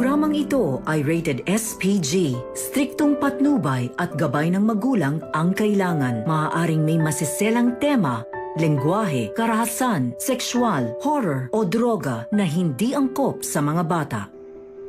Programang ito ay rated SPG. Striktong patnubay at gabay ng magulang ang kailangan. Maaaring may masiselang tema, lengguwahe, karahasan, sexual, horror o droga na hindi angkop sa mga bata.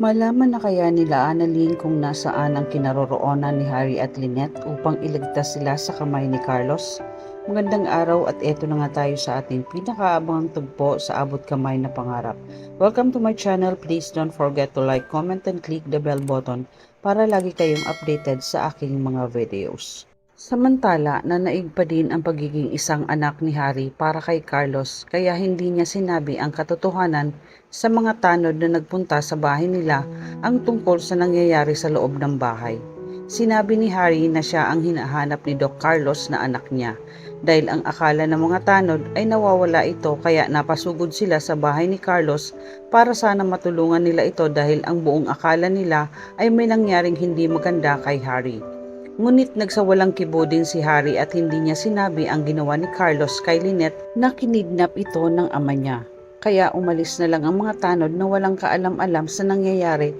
Malaman na kaya nila Annalyn kung nasaan ang kinaroroonan ni Harry at Lynette upang iligtas sila sa kamay ni Carlos? Magandang araw at eto na nga tayo sa ating pinakaabangang tugpo sa Abot Kamay na Pangarap. Welcome to my channel. Please don't forget to like, comment, and click the bell button para lagi kayong updated sa aking mga videos. Samantala, nanaig pa din ang pagiging isang anak ni Harry para kay Carlos kaya hindi niya sinabi ang katotohanan sa mga tanod na nagpunta sa bahay nila ang tungkol sa nangyayari sa loob ng bahay. Sinabi ni Harry na siya ang hinahanap ni Doc Carlos na anak niya dahil ang akala ng mga tanod ay nawawala ito kaya napasugod sila sa bahay ni Carlos para sana matulungan nila ito dahil ang buong akala nila ay may nangyaring hindi maganda kay Harry. Ngunit nagsawalang kibo din si Harry at hindi niya sinabi ang ginawa ni Carlos kay Lynette na kinidnap ito ng ama niya. Kaya umalis na lang ang mga tanod na walang kaalam-alam sa nangyayari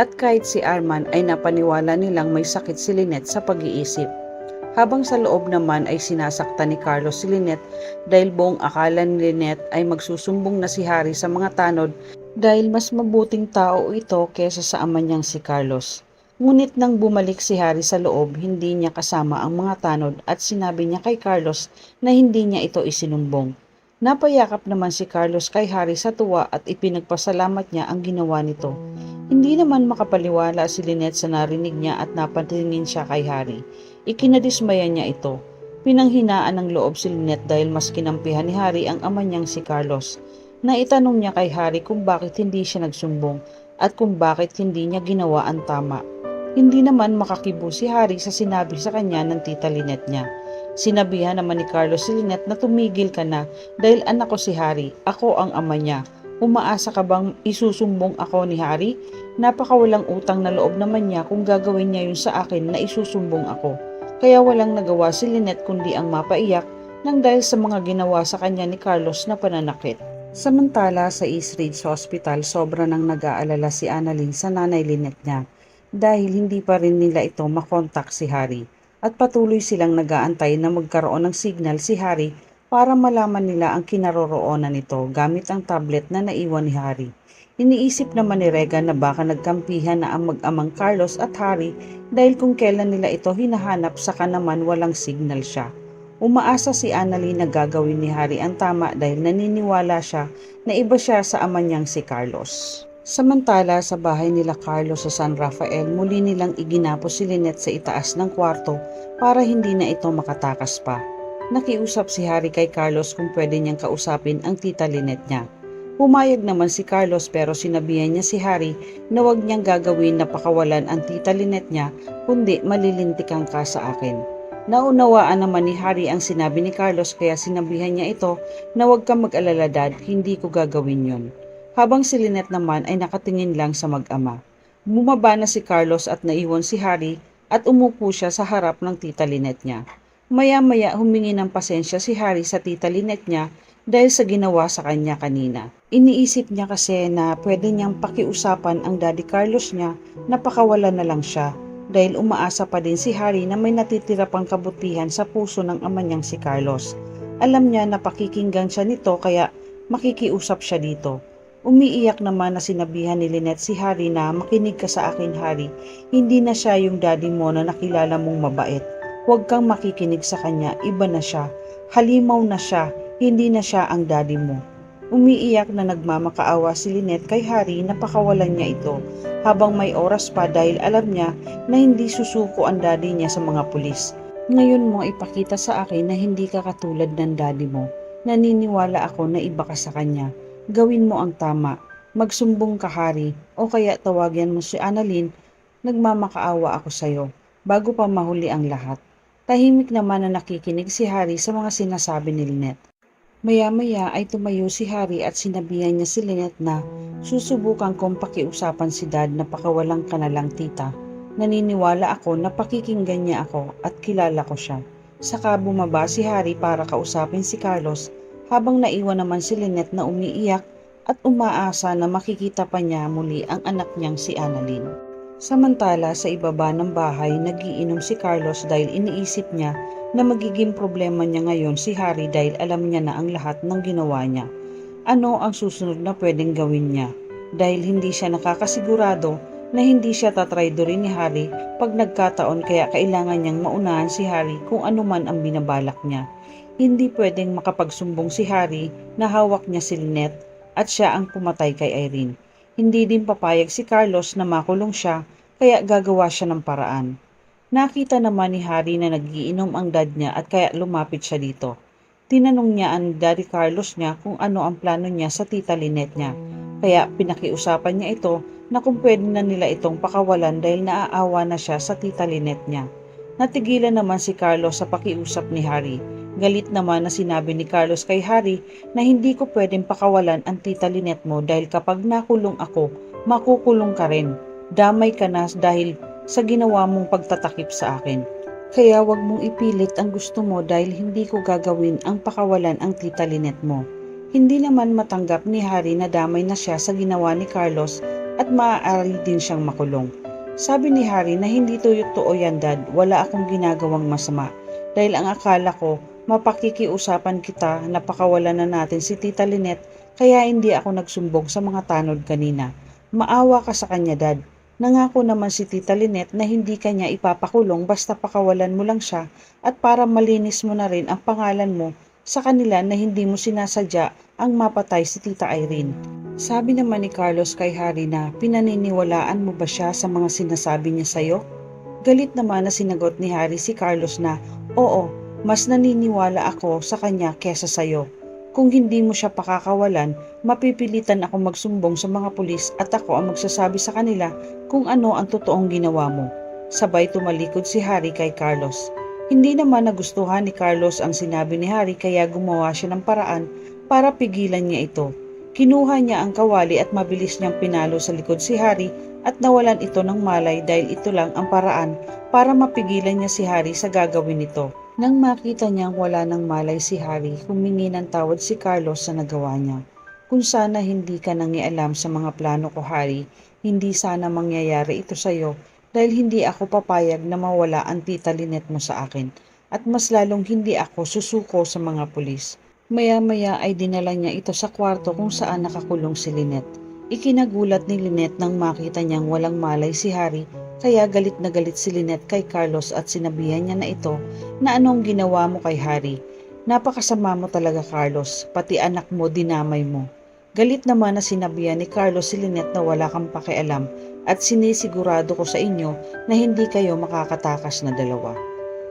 at kahit si Arman ay napaniwala nilang may sakit si Lynette sa pag-iisip. Habang sa loob naman ay sinasaktan ni Carlos si Lynette dahil buong akala ni Lynette ay magsusumbong na si Harry sa mga tanod dahil mas mabuting tao ito kesa sa ama niyang si Carlos. Ngunit nang bumalik si Harry sa loob, hindi niya kasama ang mga tanod at sinabi niya kay Carlos na hindi niya ito isinumbong. Napayakap naman si Carlos kay Harry sa tuwa at ipinagpasalamat niya ang ginawa nito. Hindi naman makapaliwala si Lynette sa narinig niya at napatingin siya kay Harry. Ikinadismaya niya ito. Pinanghinaan ng loob si Lynette dahil mas kinampihan ni Harry ang ama niyang si Carlos. Naitanong niya kay Harry kung bakit hindi siya nagsumbong at kung bakit hindi niya ginawa ang tama. Hindi naman makakibo si Harry sa sinabi sa kanya ng tita Lynette niya. Sinabihan naman ni Carlos si Lynette na tumigil ka na dahil anak ko si Harry, ako ang ama niya. Umaasa ka bang isusumbong ako ni Harry? Napakawalang utang na loob naman niya kung gagawin niya yun sa akin na isusumbong ako. Kaya walang nagawa si Lynette kundi ang mapaiyak nang dahil sa mga ginawa sa kanya ni Carlos na pananakit. Samantala sa East Ridge Hospital, sobra nang nag-aalala si Annalyn sa nanay Lynette niya dahil hindi pa rin nila ito makontak si Harry. At patuloy silang nag-aantay na magkaroon ng signal si Harry para malaman nila ang kinaroroonan nito gamit ang tablet na naiwan ni Harry. Iniisip naman ni Regan na baka nagkampihan na ang mag-amang Carlos at Harry dahil kung kailan nila ito hinahanap saka naman walang signal siya. Umaasa si Annalyn na gagawin ni Harry ang tama dahil naniniwala siya na iba siya sa ama niyang si Carlos. Samantala sa bahay nila Carlos sa San Rafael, muli nilang iginapos si Lynette sa itaas ng kwarto para hindi na ito makatakas pa. Nakiusap si Harry kay Carlos kung pwede niyang kausapin ang tita Lynette niya. Pumayag naman si Carlos pero sinabihan niya si Harry na wag niyang gagawin na pakawalan ang tita Lynette niya kundi malilintikan ka sa akin. Naunawaan naman ni Harry ang sinabi ni Carlos kaya sinabihan niya ito na wag kang mag-alala dad, hindi ko gagawin yon. Habang si Lynette naman ay nakatingin lang sa mag-ama. Bumaba na si Carlos at naiwan si Harry at umupo siya sa harap ng tita Lynette niya. Maya-maya humingi ng pasensya si Harry sa tita Lynette niya dahil sa ginawa sa kanya kanina. Iniisip niya kasi na pwede niyang pakiusapan ang daddy Carlos niya na pakawalan na lang siya dahil umaasa pa din si Harry na may natitira pang kabutihan sa puso ng ama niyang si Carlos. Alam niya na pakikinggan siya nito kaya makikiusap siya dito. Umiiyak naman na sinabihan ni Lynette si Harry na makinig ka sa akin Harry, hindi na siya yung daddy mo na nakilala mong mabait. Huwag kang makikinig sa kanya, iba na siya. Halimaw na siya, hindi na siya ang daddy mo. Umiiyak na nagmamakaawa si Lynette kay Harry na pakawalan niya ito habang may oras pa dahil alam niya na hindi susuko ang daddy niya sa mga pulis. Ngayon mo ipakita sa akin na hindi ka katulad ng daddy mo. Naniniwala ako na iba ka sa kanya. Gawin mo ang tama. Magsumbong ka Harry o kaya tawagan mo si Annalyn. Nagmamakaawa ako sa'yo bago pa mahuli ang lahat. Tahimik naman na nakikinig si Harry sa mga sinasabi ni Lynette. Maya-maya ay tumayo si Harry at sinabihan niya si Lynette na susubukan kong pakiusapan si dad na pakawalan ka na lang tita. Naniniwala ako na pakikinggan niya ako at kilala ko siya. Saka bumaba si Harry para kausapin si Carlos habang naiwan naman si Lynette na umiiyak at umaasa na makikita pa niya muli ang anak niyang si Annalyn. Samantala sa ibaba ng bahay, nagiinom si Carlos dahil iniisip niya na magiging problema niya ngayon si Harry dahil alam niya na ang lahat ng ginawa niya. Ano ang susunod na pwedeng gawin niya? Dahil hindi siya nakakasigurado na hindi siya tatraydorin ni Harry pag nagkataon, kaya kailangan niyang maunahan si Harry kung ano man ang binabalak niya. Hindi pwedeng makapagsumbong si Harry na hawak niya si Lynette at siya ang pumatay kay Irene. Hindi din papayag si Carlos na makulong siya, kaya gagawa siya ng paraan. Nakita naman ni Harry na nagiinom ang dad niya at kaya lumapit siya dito. Tinanong niya ang Daddy Carlos niya kung ano ang plano niya sa tita Lynette niya. Kaya pinakiusapan niya ito na kung pwede na nila itong pakawalan dahil naaawa na siya sa tita Lynette niya. Natigilan naman si Carlos sa pakiusap ni Harry. Galit naman na sinabi ni Carlos kay Harry na hindi ko pwedeng pakawalan ang tita Lynette mo dahil kapag nakulong ako, makukulong ka rin. Damay ka na dahil sa ginawa mong pagtatakip sa akin. Kaya wag mong ipilit ang gusto mo dahil hindi ko gagawin ang pakawalan ang tita Lynette mo. Hindi naman matanggap ni Harry na damay na siya sa ginawa ni Carlos at maaari din siyang makulong. Sabi ni Harry na hindi totoo yan, Dad, wala akong ginagawang masama. Dahil ang akala ko, mapakikiusapan kita na pakawalan na natin si tita Lynette, kaya hindi ako nagsumbong sa mga tanod kanina. Maawa ka sa kanya, Dad. Nangako naman si tita Lynette na hindi kanya ipapakulong basta pakawalan mo lang siya at para malinis mo na rin ang pangalan mo sa kanila na hindi mo sinasadya ang mapatay si tita Irene. Sabi naman ni Carlos kay Harry na pinaniniwalaan mo ba siya sa mga sinasabi niya sa'yo? Galit naman na sinagot ni Harry si Carlos na, oo, mas naniniwala ako sa kanya kesa sa'yo. Kung hindi mo siya pakakawalan, mapipilitan ako magsumbong sa mga pulis at ako ang magsasabi sa kanila kung ano ang totoong ginawa mo. Sabay tumalikod si Harry kay Carlos. Hindi naman nagustuhan ni Carlos ang sinabi ni Harry kaya gumawa siya ng paraan para pigilan niya ito. Kinuha niya ang kawali at mabilis niyang pinalo sa likod si Harry at nawalan ito ng malay dahil ito lang ang paraan para mapigilan niya si Harry sa gagawin nito. Nang makita niyang wala ng malay si Harry, humingi ng tawad si Carlos sa nagawa niya. Kung sana hindi ka nangialam sa mga plano ko, Harry, hindi sana mangyayari ito sa iyo dahil hindi ako papayag na mawala ang tita Lynette mo sa akin at mas lalong hindi ako susuko sa mga pulis. Maya-maya ay dinala niya ito sa kwarto kung saan nakakulong si Lynette. Ikinagulat ni Lynette nang makita niyang walang malay si Harry, kaya galit na galit si Lynette kay Carlos at sinabihan niya na ito na anong ginawa mo kay Harry. Napakasama mo talaga, Carlos, pati anak mo dinamay mo. Galit naman na sinabihan ni Carlos si Lynette na wala kang pakialam at sinisigurado ko sa inyo na hindi kayo makakatakas na dalawa.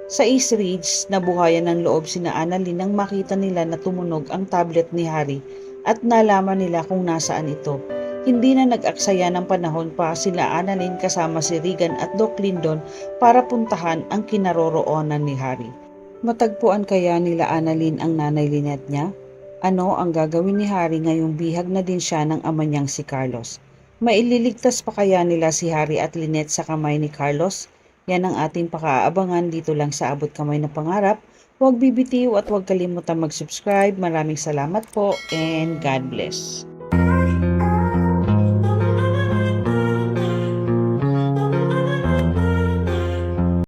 Sa East Ridge, nabuhayan ng loob sina Annalyn nang makita nila na tumunog ang tablet ni Harry at nalaman nila kung nasaan ito. Hindi na nag-aksaya ng panahon pa sila Annalyn kasama si Regan at Doc Lyndon para puntahan ang kinaroroonan ni Harry. Matagpuan kaya nila Annalyn ang nanay Lynette niya? Ano ang gagawin ni Harry ngayong bihag na din siya ng ama niyang si Carlos? Maililigtas pa kaya nila si Harry at Lynette sa kamay ni Carlos? Yan ang ating pakaabangan dito lang sa Abot Kamay na Pangarap. Huwag bibitiw at huwag kalimutan mag-subscribe. Maraming salamat po and God bless.